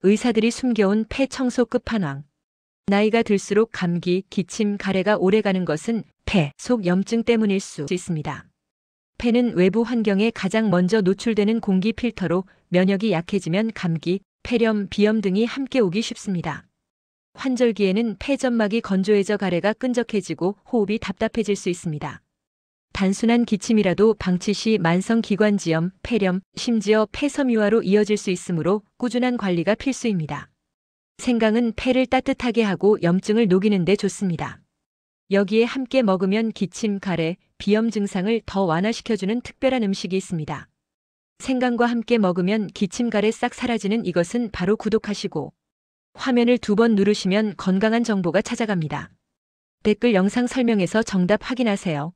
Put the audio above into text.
의사들이 숨겨온 폐 청소 끝판왕. 나이가 들수록 감기, 기침, 가래가 오래가는 것은 폐 속 염증 때문일 수 있습니다. 폐는 외부 환경에 가장 먼저 노출되는 공기 필터로 면역이 약해지면 감기, 폐렴, 비염 등이 함께 오기 쉽습니다. 환절기에는 폐점막이 건조해져 가래가 끈적해지고 호흡이 답답해질 수 있습니다. 단순한 기침이라도 방치 시 만성기관지염, 폐렴, 심지어 폐섬유화로 이어질 수 있으므로 꾸준한 관리가 필수입니다. 생강은 폐를 따뜻하게 하고 염증을 녹이는 데 좋습니다. 여기에 함께 먹으면 기침, 가래, 비염 증상을 더 완화시켜주는 특별한 음식이 있습니다. 생강과 함께 먹으면 기침, 가래 싹 사라지는 이것은 바로 구독하시고 화면을 2번 누르시면 건강한 정보가 찾아갑니다. 댓글 영상 설명에서 정답 확인하세요.